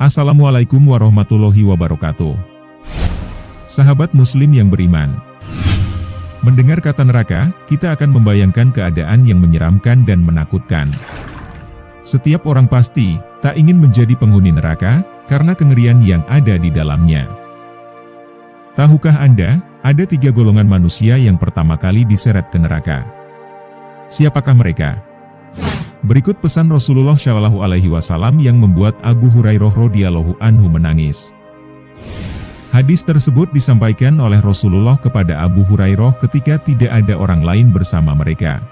Assalamualaikum warahmatullahi wabarakatuh. Sahabat muslim yang beriman, mendengar kata neraka, kita akan membayangkan keadaan yang menyeramkan dan menakutkan. Setiap orang pasti tak ingin menjadi penghuni neraka karena kengerian yang ada di dalamnya. Tahukah Anda, ada 3 golongan manusia yang pertama kali diseret ke neraka. Siapakah mereka? Berikut pesan Rasulullah Shallallahu Alaihi Wasallam yang membuat Abu Hurairah radhiyallahu anhu menangis. Hadis tersebut disampaikan oleh Rasulullah kepada Abu Hurairah ketika tidak ada orang lain bersama mereka.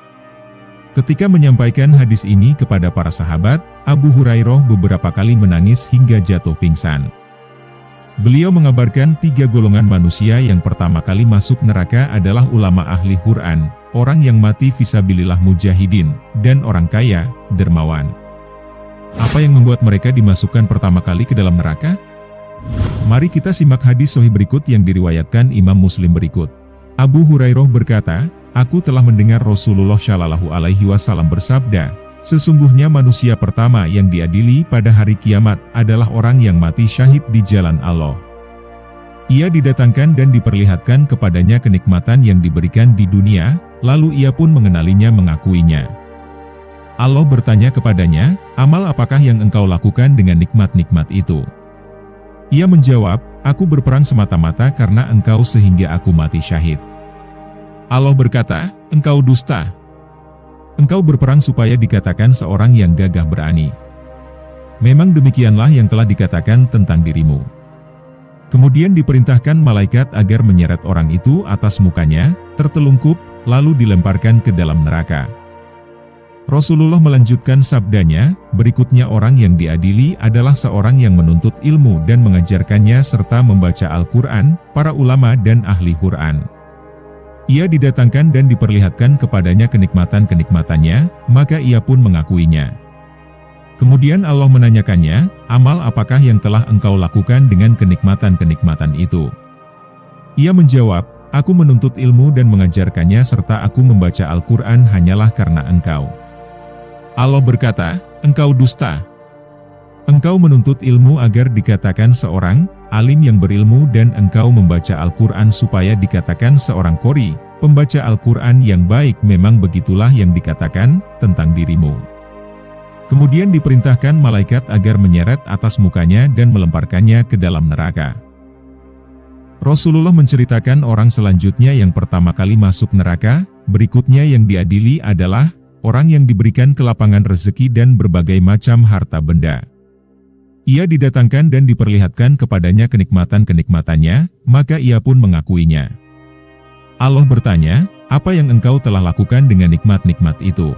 Ketika menyampaikan hadis ini kepada para sahabat, Abu Hurairah beberapa kali menangis hingga jatuh pingsan. Beliau mengabarkan 3 golongan manusia yang pertama kali masuk neraka adalah ulama ahli Quran, orang yang mati fisabilillah mujahidin, dan orang kaya, dermawan. Apa yang membuat mereka dimasukkan pertama kali ke dalam neraka? Mari kita simak hadis sahih berikut yang diriwayatkan Imam Muslim berikut. Abu Hurairah berkata, aku telah mendengar Rasulullah Shallallahu Alaihi Wasallam bersabda, sesungguhnya manusia pertama yang diadili pada hari kiamat adalah orang yang mati syahid di jalan Allah. Ia didatangkan dan diperlihatkan kepadanya kenikmatan yang diberikan di dunia, lalu ia pun mengenalinya mengakuinya. Allah bertanya kepadanya, amal apakah yang engkau lakukan dengan nikmat-nikmat itu? Ia menjawab, aku berperang semata-mata karena engkau sehingga aku mati syahid. Allah berkata, engkau dusta. Engkau berperang supaya dikatakan seorang yang gagah berani. Memang demikianlah yang telah dikatakan tentang dirimu. Kemudian diperintahkan malaikat agar menyeret orang itu atas mukanya, tertelungkup, lalu dilemparkan ke dalam neraka. Rasulullah melanjutkan sabdanya, berikutnya orang yang diadili adalah seorang yang menuntut ilmu dan mengajarkannya serta membaca Al-Quran, para ulama dan ahli Quran. Ia didatangkan dan diperlihatkan kepadanya kenikmatan-kenikmatannya, maka ia pun mengakuinya. Kemudian Allah menanyakannya, amal apakah yang telah engkau lakukan dengan kenikmatan-kenikmatan itu? Ia menjawab, aku menuntut ilmu dan mengajarkannya serta aku membaca Al-Quran hanyalah karena engkau. Allah berkata, engkau dusta. Engkau menuntut ilmu agar dikatakan seorang alim yang berilmu dan engkau membaca Al-Quran supaya dikatakan seorang qori, pembaca Al-Quran yang baik. Memang begitulah yang dikatakan tentang dirimu. Kemudian diperintahkan malaikat agar menyeret atas mukanya dan melemparkannya ke dalam neraka. Rasulullah menceritakan orang selanjutnya yang pertama kali masuk neraka, berikutnya yang diadili adalah orang yang diberikan kelapangan rezeki dan berbagai macam harta benda. Ia didatangkan dan diperlihatkan kepadanya kenikmatan-kenikmatannya, maka ia pun mengakuinya. Allah bertanya, apa yang engkau telah lakukan dengan nikmat-nikmat itu?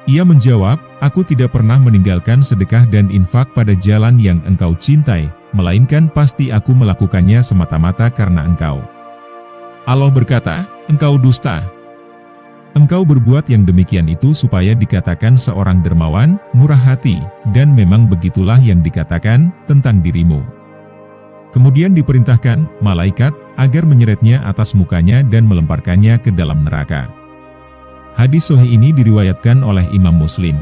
Ia menjawab, aku tidak pernah meninggalkan sedekah dan infak pada jalan yang engkau cintai, melainkan pasti aku melakukannya semata-mata karena engkau. Allah berkata, engkau dusta. Engkau berbuat yang demikian itu supaya dikatakan seorang dermawan, murah hati, dan memang begitulah yang dikatakan tentang dirimu. Kemudian diperintahkan malaikat agar menyeretnya atas mukanya dan melemparkannya ke dalam neraka. Hadis sahih ini diriwayatkan oleh Imam Muslim.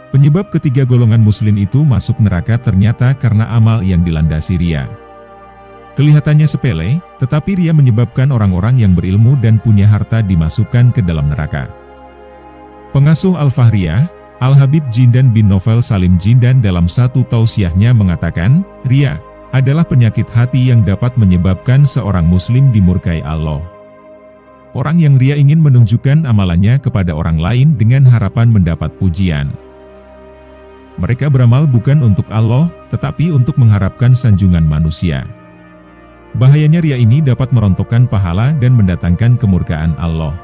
Penyebab ketiga golongan muslim itu masuk neraka ternyata karena amal yang dilandasi riya. Kelihatannya sepele, tetapi riya menyebabkan orang-orang yang berilmu dan punya harta dimasukkan ke dalam neraka. Pengasuh Al-Fahriyah, Al-Habib Jindan bin Novel Salim Jindan dalam satu tausiahnya mengatakan, riya adalah penyakit hati yang dapat menyebabkan seorang muslim dimurkai Allah. Orang yang riya ingin menunjukkan amalannya kepada orang lain dengan harapan mendapat pujian. Mereka beramal bukan untuk Allah, tetapi untuk mengharapkan sanjungan manusia. Bahayanya riya ini dapat merontokkan pahala dan mendatangkan kemurkaan Allah.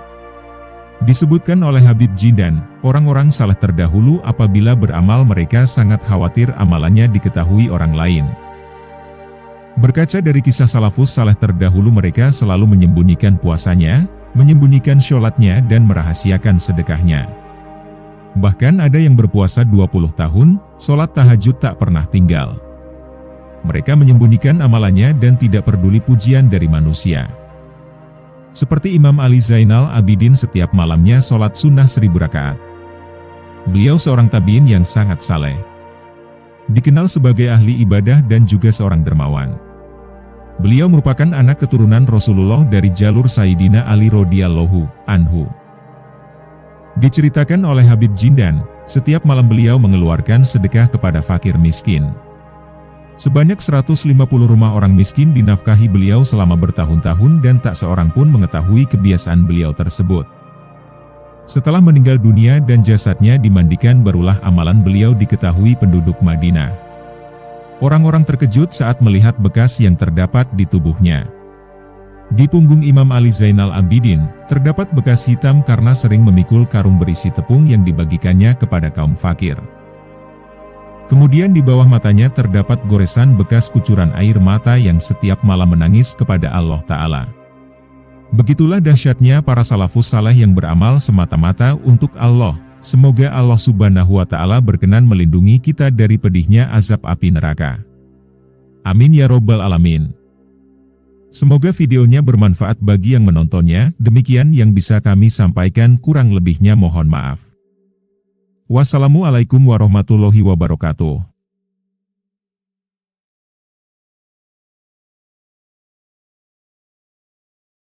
Disebutkan oleh Habib Jindan, orang-orang saleh terdahulu apabila beramal mereka sangat khawatir amalannya diketahui orang lain. Berkaca dari kisah salafus saleh terdahulu, mereka selalu menyembunyikan puasanya, menyembunyikan sholatnya dan merahasiakan sedekahnya. Bahkan ada yang berpuasa 20 tahun, sholat tahajud tak pernah tinggal. Mereka menyembunyikan amalannya dan tidak peduli pujian dari manusia. Seperti Imam Ali Zainal Abidin setiap malamnya sholat sunnah 1000 rakaat. Beliau seorang tabi'in yang sangat saleh. Dikenal sebagai ahli ibadah dan juga seorang dermawan. Beliau merupakan anak keturunan Rasulullah dari jalur Sayyidina Ali radhiyallahu anhu. Diceritakan oleh Habib Jindan, setiap malam beliau mengeluarkan sedekah kepada fakir miskin. Sebanyak 150 rumah orang miskin dinafkahi beliau selama bertahun-tahun dan tak seorang pun mengetahui kebiasaan beliau tersebut. Setelah meninggal dunia dan jasadnya dimandikan, barulah amalan beliau diketahui penduduk Madinah. Orang-orang terkejut saat melihat bekas yang terdapat di tubuhnya. Di punggung Imam Ali Zainal Abidin, terdapat bekas hitam karena sering memikul karung berisi tepung yang dibagikannya kepada kaum fakir. Kemudian di bawah matanya terdapat goresan bekas kucuran air mata yang setiap malam menangis kepada Allah Ta'ala. Begitulah dahsyatnya para salafus saleh yang beramal semata-mata untuk Allah. Semoga Allah Subhanahu wa Ta'ala berkenan melindungi kita dari pedihnya azab api neraka. Amin ya Robbal Alamin. Semoga videonya bermanfaat bagi yang menontonnya. Demikian yang bisa kami sampaikan, kurang lebihnya mohon maaf. Wassalamualaikum warahmatullahi wabarakatuh.